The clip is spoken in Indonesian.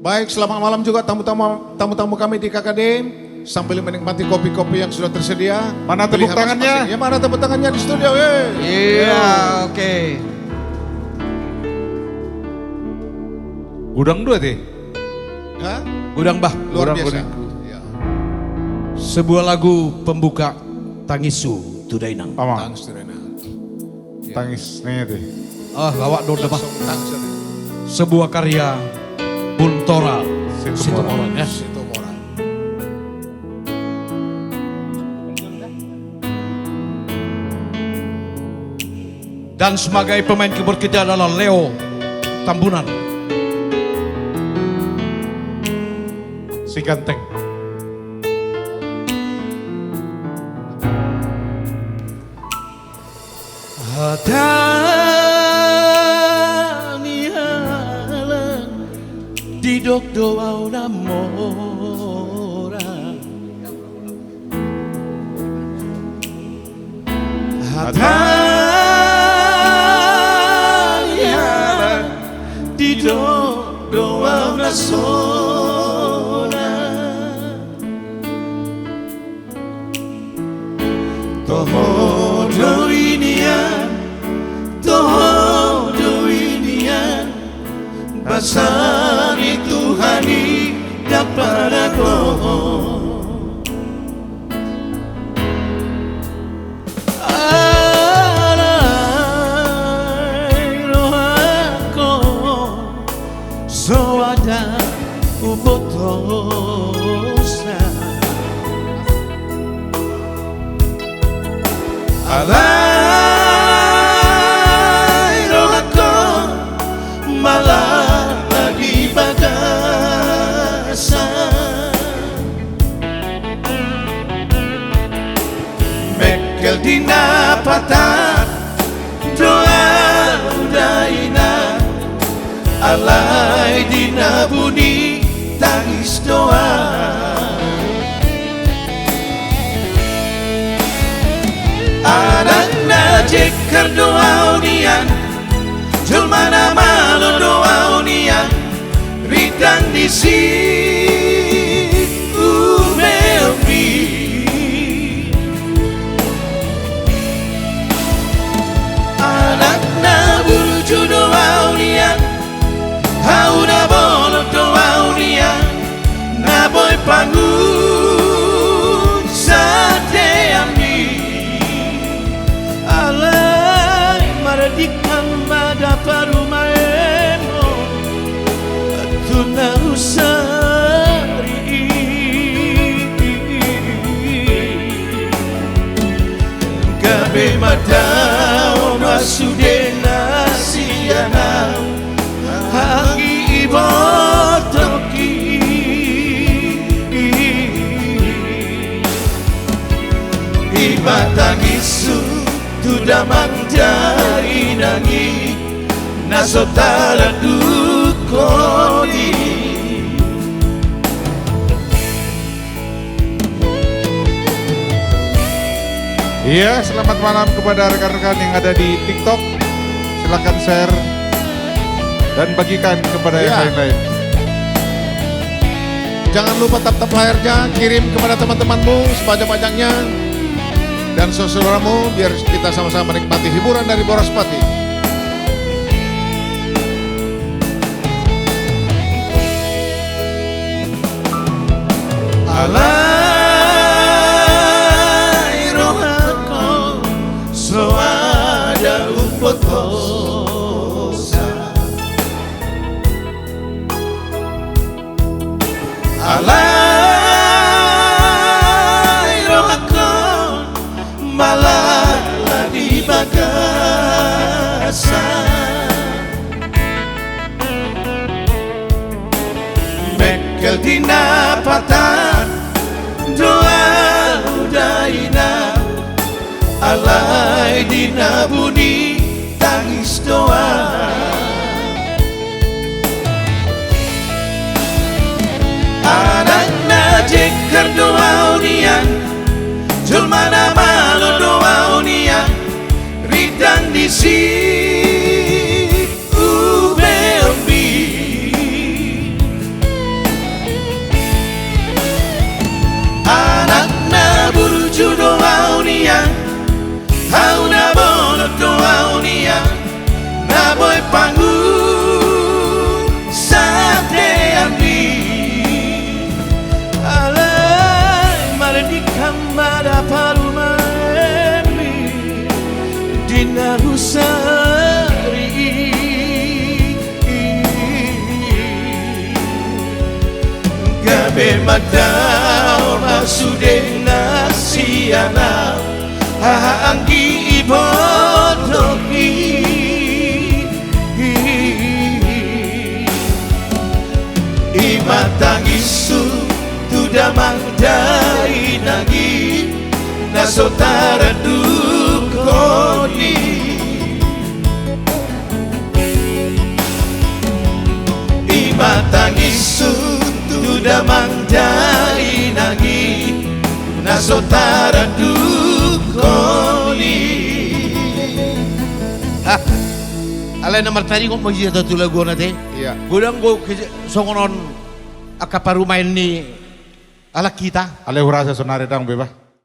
Baik, selamat malam juga tamu-tamu kami di KKD. Sambil menikmati kopi-kopi yang sudah tersedia. Mana tepuk tangannya? Ya, mana tepuk tangannya di studio? Iya, oke. Gudang dua teh. Hah? Gudang Bah. Luar Gudang, biasa. gudang. Ya. Sebuah lagu pembuka Tangisu Tudainang. Pama, Tangis, Rena. tangis nanya teh. Ah, lawak dor Bah. Tangis, Rena. Sebuah karya Buntora Situmorang. ya. Situ orang. Dan sebagai pemain keyboard kita adalah Leo Tambunan. Si ganteng. Hatanihalan didok doa namora. Hatanihalan didok doa nasora. Toho doinian, toho doinian, basari Tuhani dapat aku. Alai rohako, soada ubotosa. Alai rohako malah lagi bagasa. Mekel dina patah doa udaina. Alai dina bunyi tangis doa. Anak najik doa unian, julmana malu doa unian, ridang di umelbi. Anak na buluju doa unian, hauna bolo doa unian, na boy pangun sate ambi. Alai maradikan mada parumaemo tuna usari. Gabe madao masudena siana hangi ibotoki. Ibatangisu tudaman jari nangi nasotara dukoni. Iya, selamat malam kepada rekan-rekan yang ada di TikTok. Silakan share dan bagikan kepada yang Iya. lain-lain. Jangan lupa tap layarnya, kirim kepada teman-temanmu sebanyak-banyaknya dan saudaramu biar kita sama-sama menikmati hiburan dari Boraspati. Alai rohako soada upotosa. Alai rohako malah lagi bagasa. Mekel dina patah doa udaina. Alai dina bunyi tangis doa. Anak najik doa unian, julmana malu doa unian, ridang di nia Au na bono to au nia Na boy pangu Sate ambi Alay Maradi kamada parumami Dina husari Gabe madao masude nasiana Haanggi ibodoki Imatang isu tudamang dai nagi Nasotara dukoni Imatang isu tudamang dai nagi Nasotara dukoni Alay na martani kung mag-iisa lagu natin Iya. Gudang ko songonon akaparumain ni alak kita Ale hurasa sonare dang beba.